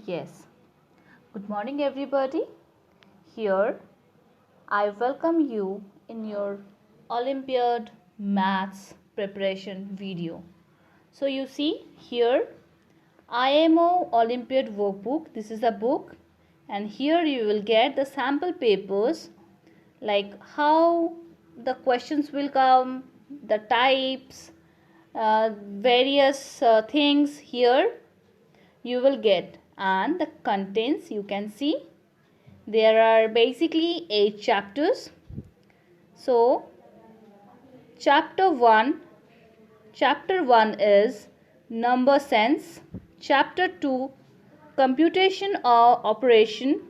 Yes. Good morning, everybody. Here, I welcome you in your Olympiad Maths preparation video. So, you see here, IMO Olympiad workbook. This is a book, and here you will get the sample papers like how the questions will come, the types, various things here you will get, and the contents you can see there are basically 8 chapters. So chapter 1 is number sense, chapter 2 computation or operation,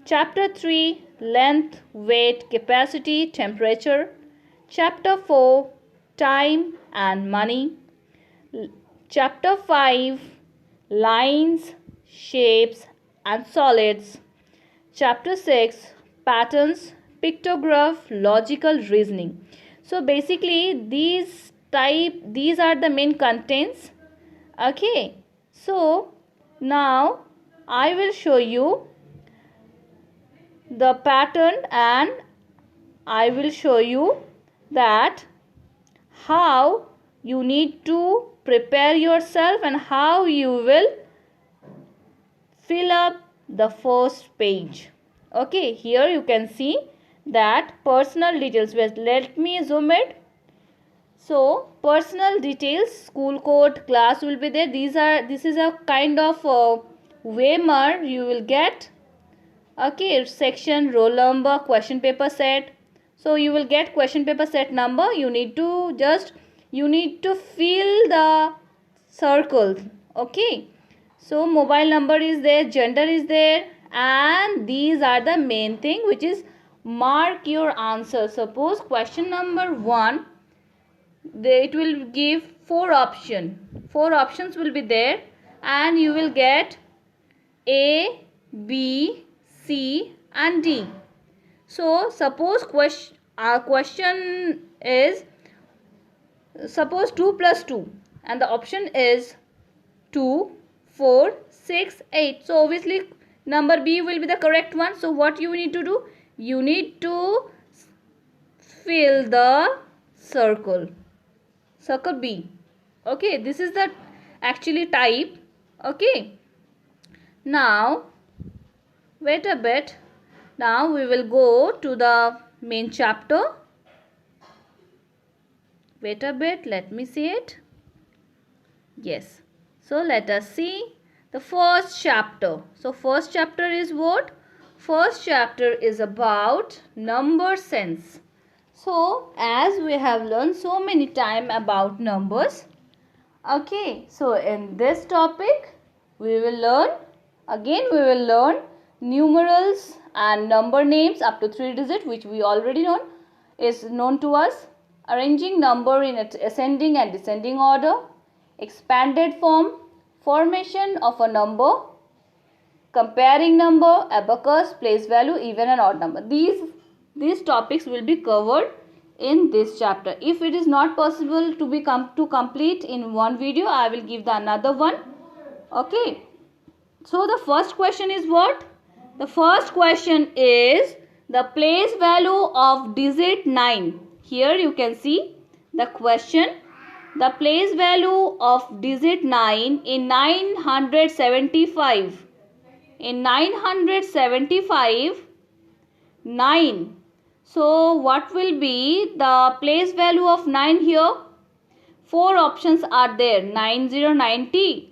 chapter 3 length, weight, capacity, temperature, chapter 4 time and money, chapter 5 lines, shapes and solids, chapter 6 patterns, pictograph, logical reasoning. So basically these are the main contents. Okay, so now I will show you the pattern and I will show you that how you need to prepare yourself and how you will fill up the first page. Okay, here you can see that personal details. Let me zoom it. So personal details, school code, class will be there. This is a kind of Weimar you will get. Okay, section, roll number, question paper set. So you will get question paper set number. You need to fill the circles. Okay, so mobile number is there, gender is there, and these are the main thing, which is mark your answer. Suppose question number 1, it will give 4 options will be there, and you will get A, B, C and D. So suppose question is, suppose 2 plus 2 and the option is 2, 4, 6, 8. So obviously number B will be the correct one. So what you need to do? You need to fill the circle B. Okay, this is the actually type. Okay, now wait a bit. Now we will go to the main chapter. Wait a bit, let me see it. Yes, so let us see the first chapter. So first chapter is what? First chapter is about number sense. So as we have learned so many times about numbers, okay, so in this topic we will learn numerals and number names up to 3 digits, which we already known to us, arranging number in ascending and descending order, expanded form, formation of a number, comparing number, abacus, place value, even and odd number. These topics will be covered in this chapter. If it is not possible to complete in one video, I will give the another one. Okay, so the first question is what? The first question is the place value of digit 9. Here you can see the question. The place value of digit 9 in 975. In 975, 9. So what will be the place value of 9 here? 4 options are there. 9090,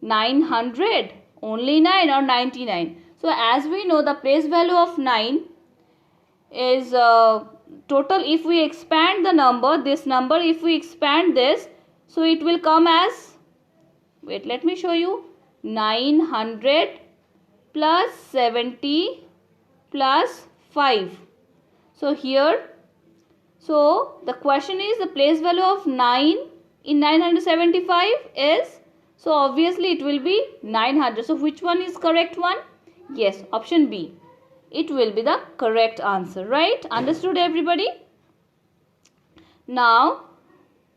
900, only 9 or 99. So as we know, the place value of 9 is total. If we expand the number, this number, if we expand this, so it will come as, wait, let me show you, 900 plus 70 plus 5. So here, so the question is the place value of 9 in 975 is, so obviously it will be 900. So which one is correct one? Yes, option B. It will be the correct answer, right? Understood everybody? Now,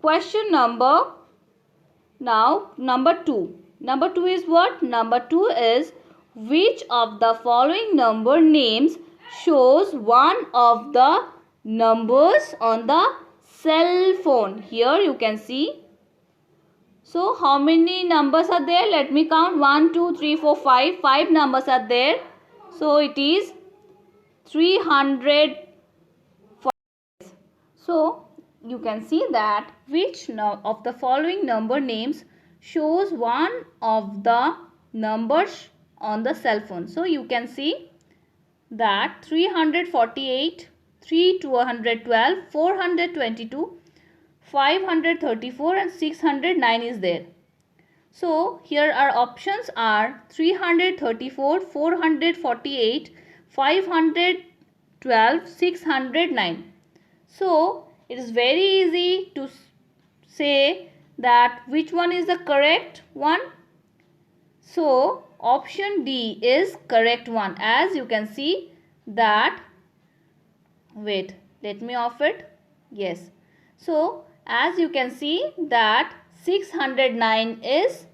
question number 2. Number 2 is what? Number 2 is which of the following number names shows one of the numbers on the cell phone. Here you can see. So how many numbers are there? Let me count. 1, 2, 3, 4, 5. 5 numbers are there. So it is 300. So you can see that which of the following number names shows one of the numbers on the cell phone. So you can see that 348, 312, 422, 534 and 609 is there. So here our options are 334, 448, 512, 609. So it is very easy to say that which one is the correct one. So option D is correct one. As you can see that, wait, let me off it. Yes. So as you can see that 609 is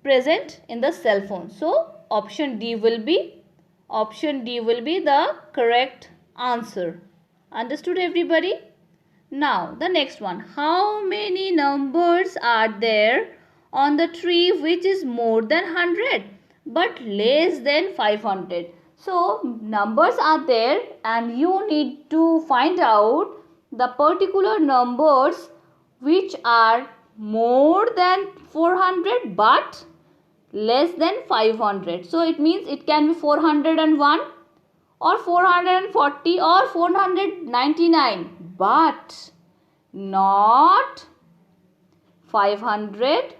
present in the cell phone. So option D will be the correct answer. Understood everybody? Now the next one. How many numbers are there on the tree which is more than 100 but less than 500? So numbers are there and you need to find out the particular numbers which are more than 400 but less than 500. So it means it can be 401 or 440 or 499 but not 500.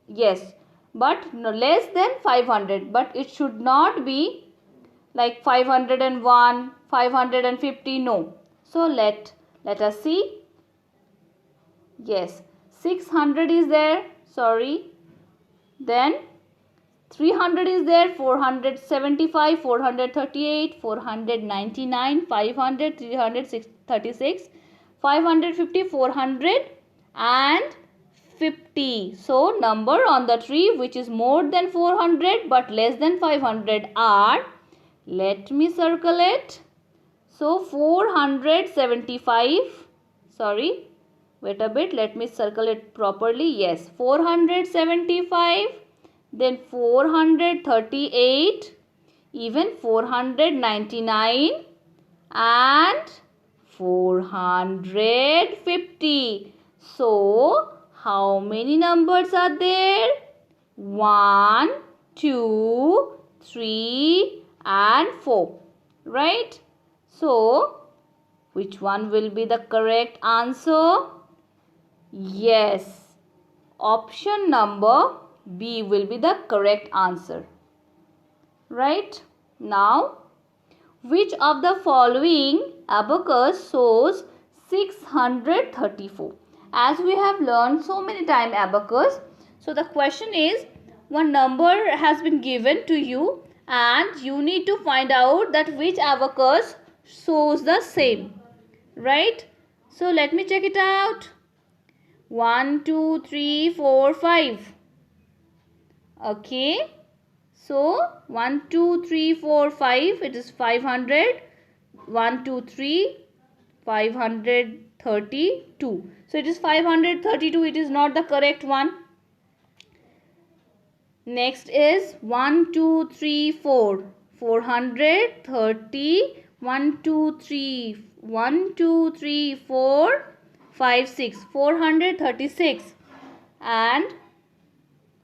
Yes, but no, less than 500, but it should not be like 501, 550. No. So let us see. Yes, 600 is there. Sorry. Then 300 is there, 475, 438, 499, 500, 336, 550, 450. So number on the tree which is more than 400 but less than 500 are, let me circle it. So 475, sorry, wait a bit, let me circle it properly. Yes, 475. Then 438, even 499 and 450. So how many numbers are there? 1, 2, 3 and 4. Right? So which one will be the correct answer? Yes. Option number B will be the correct answer. Right? Now, which of the following abacus shows 634? As we have learned so many times abacus, so the question is, one number has been given to you and you need to find out that which abacus shows the same. Right? So let me check it out. 1, 2, 3, 4, 5. Okay, so 1, 2, 3, 4, 5, it is 500. 1, 2, 3, 532. So it is 532. It is not the correct one. Next is 1, 2, 3, 4. 430. 1, 2, 3. 1, 2, 3, 4, 5, 6. 436. And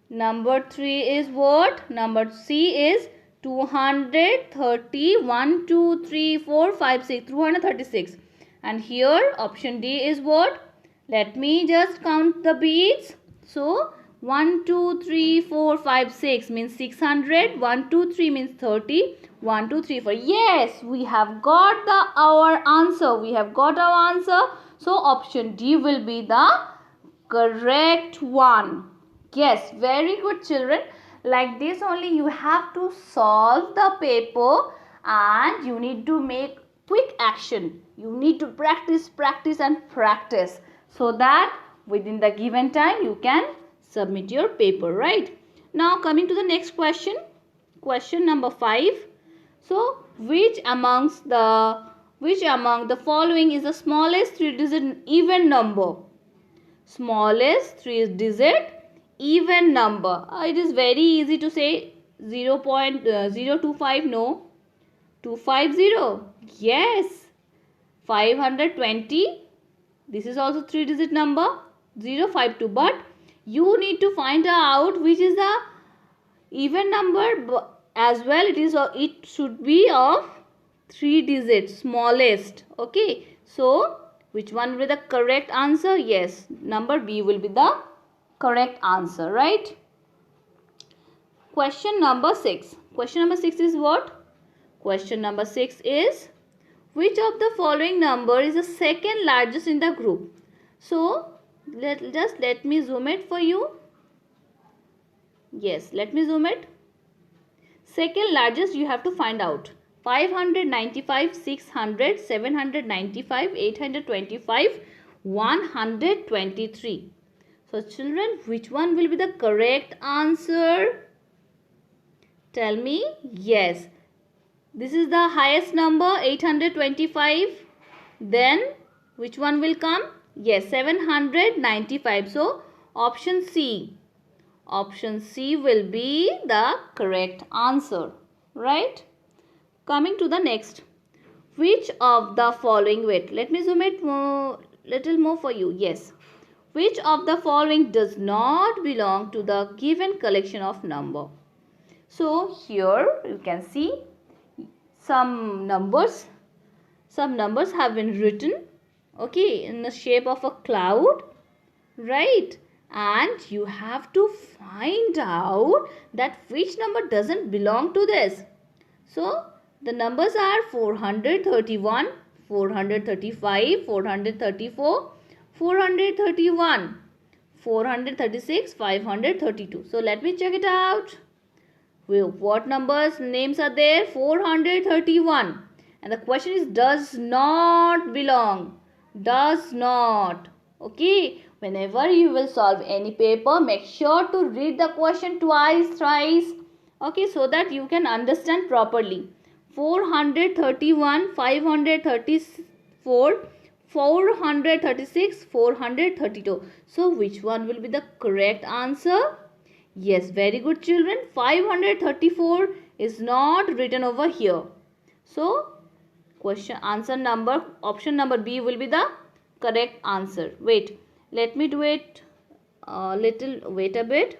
number 3 is what? Number C is 230. 1, 2, 3, 4, 5, 6. 236. And here option D is what? Let me just count the beads. So 1, 2, 3, 4, 5, 6 means 600. 1, 2, 3 means 30. 1, 2, 3, 4. Yes, we have got our answer. We have got our answer. So option D will be the correct one. Yes, very good children. Like this only you have to solve the paper and you need to make quick action. You need to practice and practice so that within the given time you can submit your paper, right? Now coming to the next question. Question number 5. So which among the following is the smallest 3-digit even number? Smallest 3-digit even number. It is very easy to say 0.025. No. 250. Yes. 520. This is also 3-digit number. 052. But you need to find out which is the even number as well. It should be of 3 digits, smallest. Okay. So which one will be the correct answer? Yes, number B will be the correct answer, right? Question number 6. Question number 6 is what? Question number 6 is, which of the following number is the second largest in the group? So let me zoom it for you. Yes, let me zoom it. Second largest you have to find out. 595, 600, 795, 825, 123. So children, which one will be the correct answer? Tell me. Yes. This is the highest number, 825. Then which one will come? Yes, 795. So option C. Option C will be the correct answer, right? Coming to the next. Which of the following, wait, let me zoom it little more for you. Yes. Which of the following does not belong to the given collection of number? So here you can see some numbers have been written, okay, in the shape of a cloud, right? And you have to find out that which number doesn't belong to this. So the numbers are 431, 435, 434, 431, 436, 532. So let me check it out. Well, what numbers names are there? 431. And the question is does not belong. Does not. Okay. Whenever you will solve any paper, make sure to read the question twice, thrice. Okay, so that you can understand properly. 431, 534, 436, 432. So which one will be the correct answer? Yes, very good children. 534 is not written over here. So option number B will be the correct answer. Wait, let me do it wait a bit.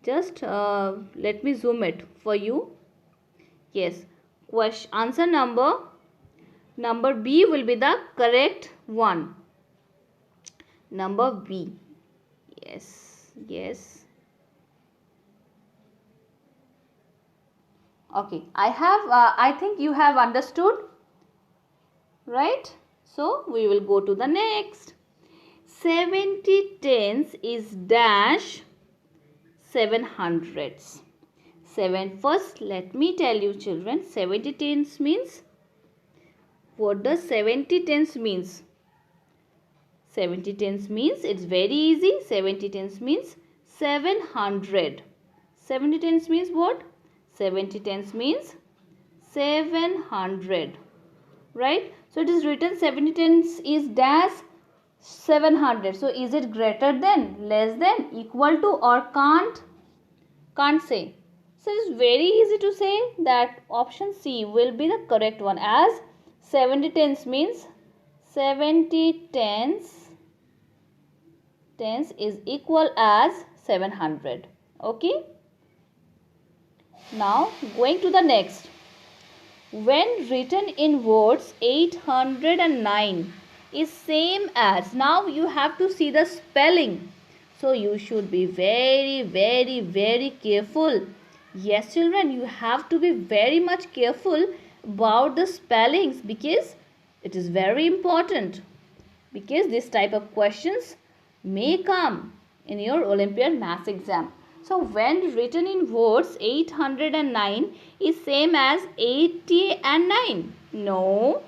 Just let me zoom it for you. Yes, answer number B will be the correct one. Number B. Yes. Okay, I think you have understood, right? So we will go to the next. 70 tens is dash 700s. First, let me tell you children, 70 tens means, what does 70 tens means? 70 tens means, it's very easy. 70 tens means 700. 70 tens means what? 70 tens means 700. Right? So it is written 70 tens is dash 700. So is it greater than, less than, equal to, or can't? Can't say. So it is very easy to say that option C will be the correct one, as 70 tens means 70 tens is equal as 700. Okay. Now going to the next. When written in words, 809 is same as. Now you have to see the spelling. So you should be very, very, very careful. Yes children, you have to be very much careful about the spellings, because it is very important. Because this type of questions may come in your Olympiad maths exam. So when written in words, 809 is same as 80 and 9. No.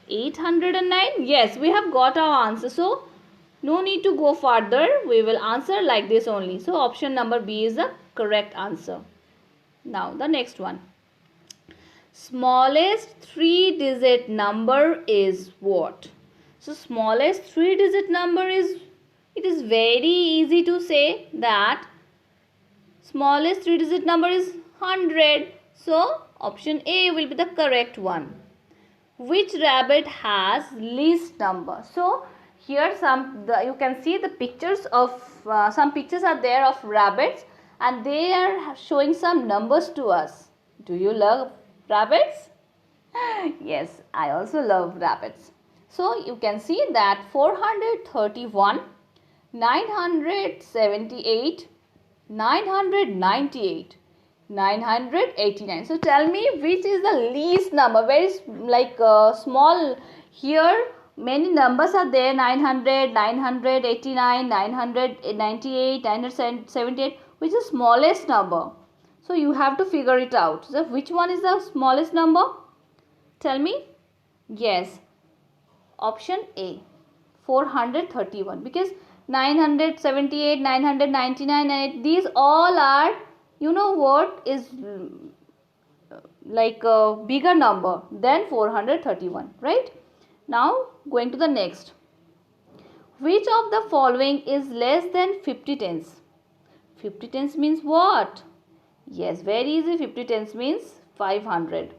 809. Yes, we have got our answer. So No need to go further. We will answer like this only. So option number B is the correct answer. Now the next one. Smallest 3-digit number is what? So smallest 3-digit number is, it is very easy to say that smallest 3-digit number is 100. So option A will be the correct one. Which rabbit has least number? So here you can see the pictures of some pictures are there of rabbits, and they are showing some numbers to us. Do you love rabbits? Yes, I also love rabbits. So you can see that 431, 978, 998, 989. So tell me which is the least number. Very small. Here many numbers are there. 900, 989, 998, 978. Which is smallest number? So you have to figure it out. So which one is the smallest number? Tell me. Yes. Option A. 431. Because 978, 999, and these all are, you know what, is like a bigger number than 431, right? Now going to the next. Which of the following is less than 50 tens? 50 tens means what? Yes, very easy. 50 tens means 500,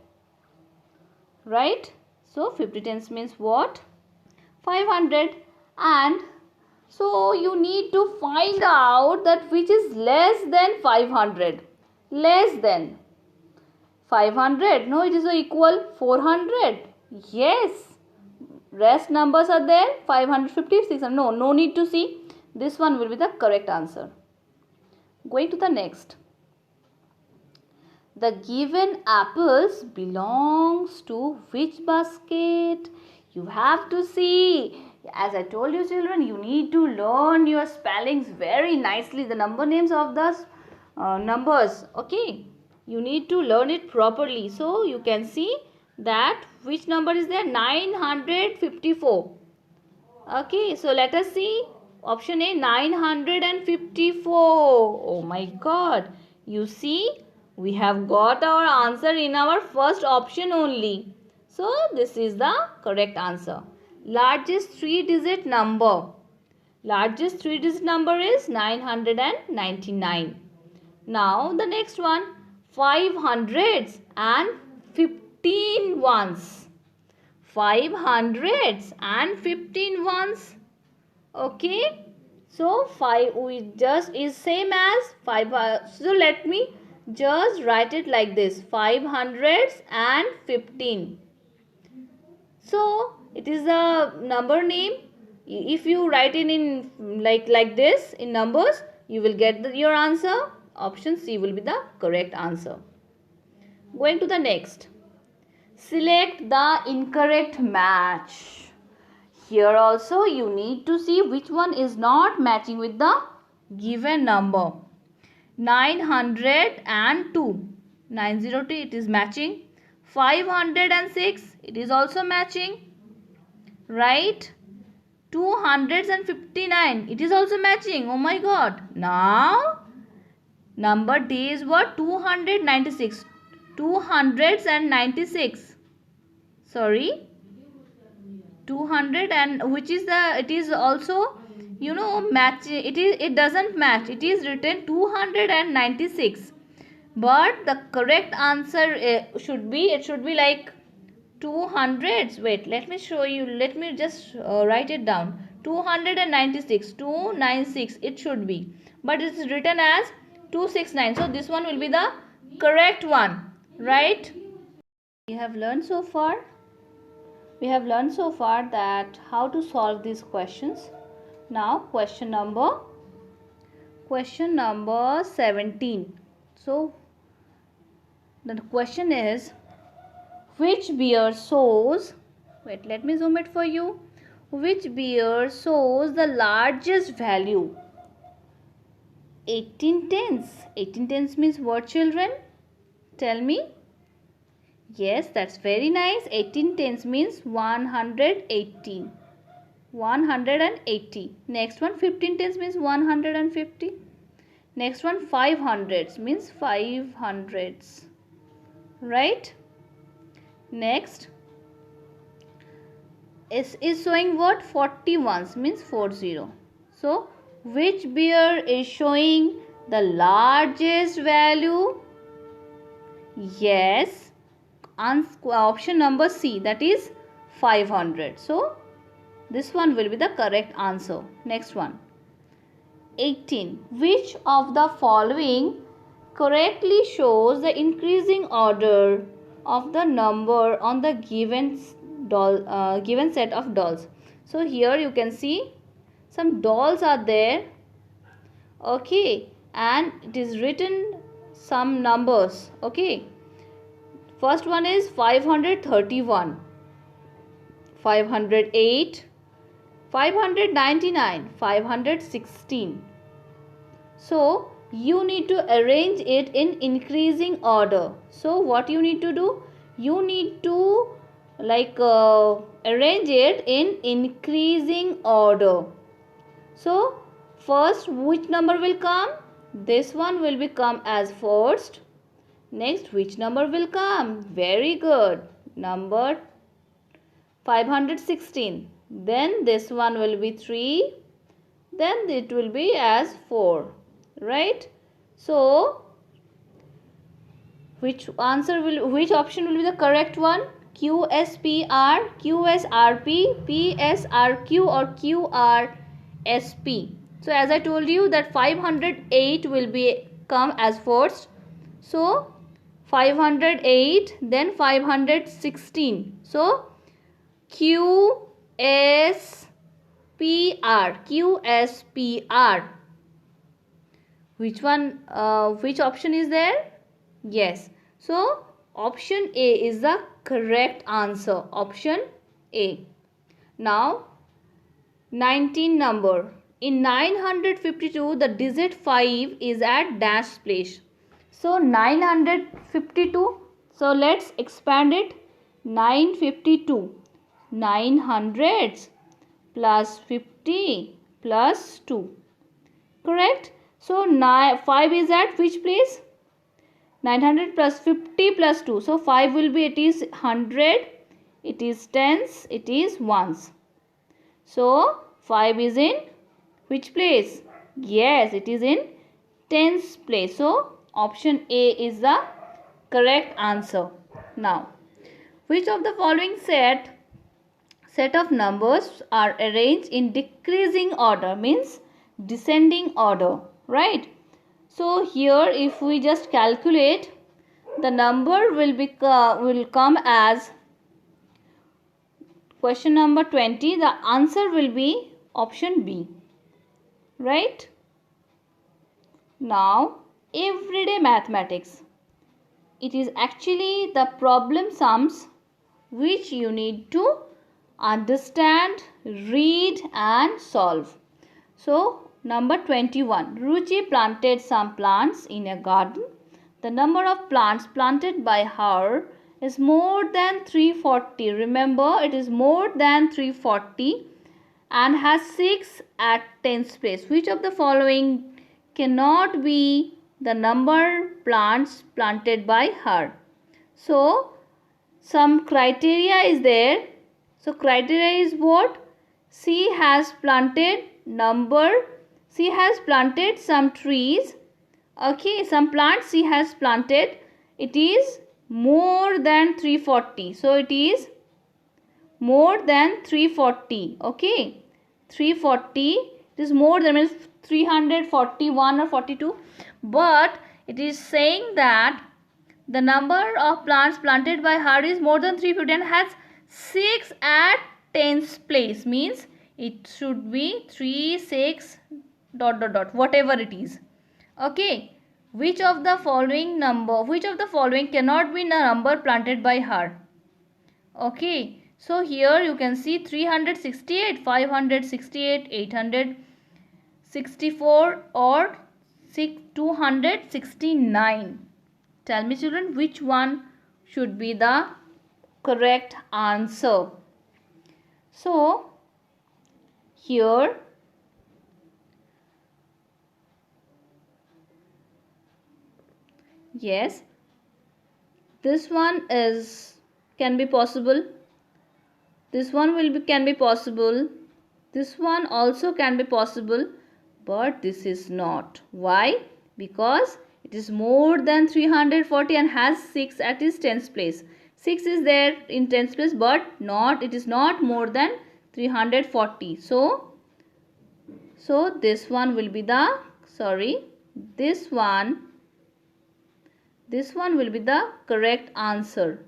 right? So 50 tens means what? 500. And so you need to find out that which is less than 500. Less than 500. No, it is equal 400. Yes. Rest numbers are there. 550, 600. No need to see. This one will be the correct answer. Going to the next. The given apples belongs to which basket? You have to see. As I told you, children, you need to learn your spellings very nicely. The number names of the numbers. Okay. You need to learn it properly. So you can see that which number is there? 954. Okay. So let us see. Option A, 954. Oh my God. You see, we have got our answer in our first option only. So this is the correct answer. Largest 3-digit number. Largest 3-digit number is 999. Now the next one. 5 hundreds and 15 ones. 5 hundreds and 15 ones. Okay. So 5 we just is same as 5. So let me just write it like this. 5 hundreds and 15. So it is a number name. If you write it in like this in numbers, you will get your answer. Option C will be the correct answer. Going to the next. Select the incorrect match. Here also you need to see which one is not matching with the given number. 902. 902, it is matching. 506, it is also matching. Right? 259, it is also matching. Oh my God. Now, number D is what? 296. 296. Sorry. 200 and which is the, it is also, you know, match. It doesn't match. It is written 296. But the correct answer should be like 200s. Wait, let me show you. Let me just write it down. 296. 296 it should be. But it is written as 269. So this one will be the correct one. Right? We have learned so far that how to solve these questions. Now question number 17. So the question is, which beer shows, wait, let me zoom it for you. Which beer shows the largest value? 18 tens. 18 tens means what, children? Tell me. Yes, that's very nice. 18 tens means 118. 180. Next one 15 tens means 150. Next one 500s means 500s. Right? Next is showing what? 41s means 40. So which bear is showing the largest value? Yes, option number C, that is 500. So this one will be the correct answer. Next one 18. Which of the following correctly shows the increasing order of the number on the given set of dolls? So here you can see some dolls are there, okay, and it is written some numbers, okay. First one is 531, 508, 599, 516. So you need to arrange it in increasing order. So what you need to do? You need to arrange it in increasing order. So first which number will come? This one will become as first. Next which number will come? Very good. Number 516. Then this one will be 3. Then it will be as 4. Right? So which option will be the correct one? QSPR, QSRP, PSRQ or QRSP. So as I told you that 508 will be come as first. So 508, then 516. So QSPR. Which one? Which option is there? Yes. So option A is the correct answer. Option A. Now 19 number. In 952 the digit 5 is at dash place. So 952. So let's expand it. 952. 900s plus 50 plus 2. Correct? So 5 is at which place? 900 plus 50 plus 2. So 5 will be, it is 100, it is tens, it is ones. So 5 is in which place? Yes, it is in tens place. So option A is the correct answer. Now, which of the following set of numbers are arranged in decreasing order? Means descending order, right? So here if we just calculate, the number will come as question number 20. The answer will be option B, right? Now everyday mathematics. It is actually the problem sums which you need to understand, read and solve. So number 21. Ruchi planted some plants in a garden. The number of plants planted by her is more than 340. Remember, it is more than 340 and has 6 at 10th place. Which of the following cannot be the number plants planted by her? So some criteria is there. So criteria is what? She has planted some trees. Okay, some plants she has planted. It is more than 340. So it is more than 340. Okay, 340. It is more than, means 341 or 42. But it is saying that the number of plants planted by her is more than 350 and has 6 at 10th place. Means it should be 3, 6, ... whatever it is. Okay. Which of the following cannot be the number planted by her? Okay. So here you can see 368, 568, 864 or 269. Tell me children, which one should be the correct answer? So here yes, this one can be possible, this one can be possible, this one also can be possible, but this is not. Why? Because it is more than 340 and has 6 at its tens place. 6 is there in tens place, but it is not more than 340. So this one will be the, this one will be the correct answer.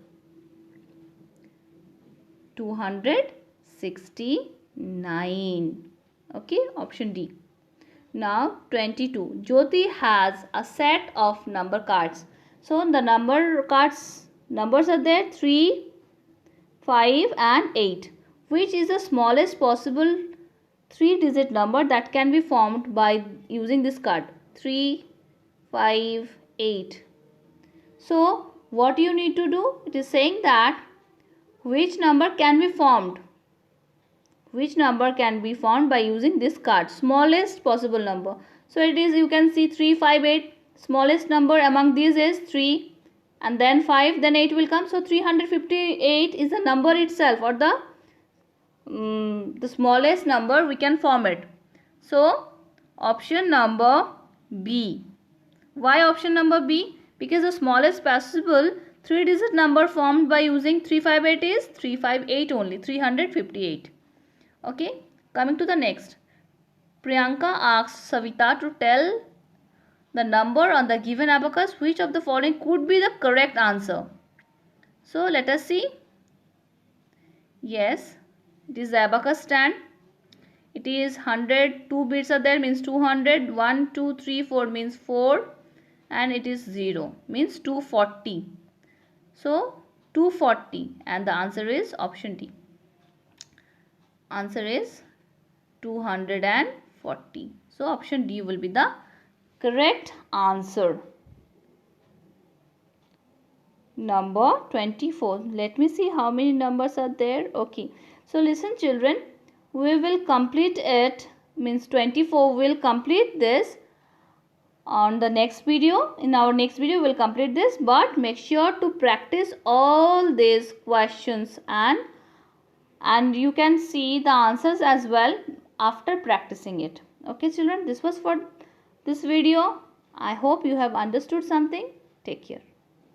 269. Okay, option D. Now 22. Jyoti has a set of number cards. So the numbers are there 3, 5 and 8. Which is the smallest possible 3-digit number that can be formed by using this card? 3, 5, 8. So what you need to do? It is saying that which number can be formed? Which number can be formed by using this card? Smallest possible number. So it is, you can see 3, 5, 8. Smallest number among these is 3. And then 5, then 8 will come. So 358 is the number itself, or the smallest number we can form it. So option number B. Why option number B? Because the smallest possible 3-digit number formed by using 358 is 358 only, 358. Okay, coming to the next. Priyanka asks Savita to tell the number on the given abacus. Which of the following could be the correct answer? So let us see. Yes, it is the abacus stand. It is 100, 2 bits are there, means 200, 1, 2, 3, 4 means 4, and it is 0 means 240. So 240, and the answer is option D. Answer is 240. So option D will be the correct answer. Number 24. Let me see how many numbers are there. Okay. So listen children, we will complete it, means 24 will complete this on the next video. In our next video we will complete this, but make sure to practice all these questions and you can see the answers as well after practicing it. Okay children, this was for this video. I hope you have understood something. Take care.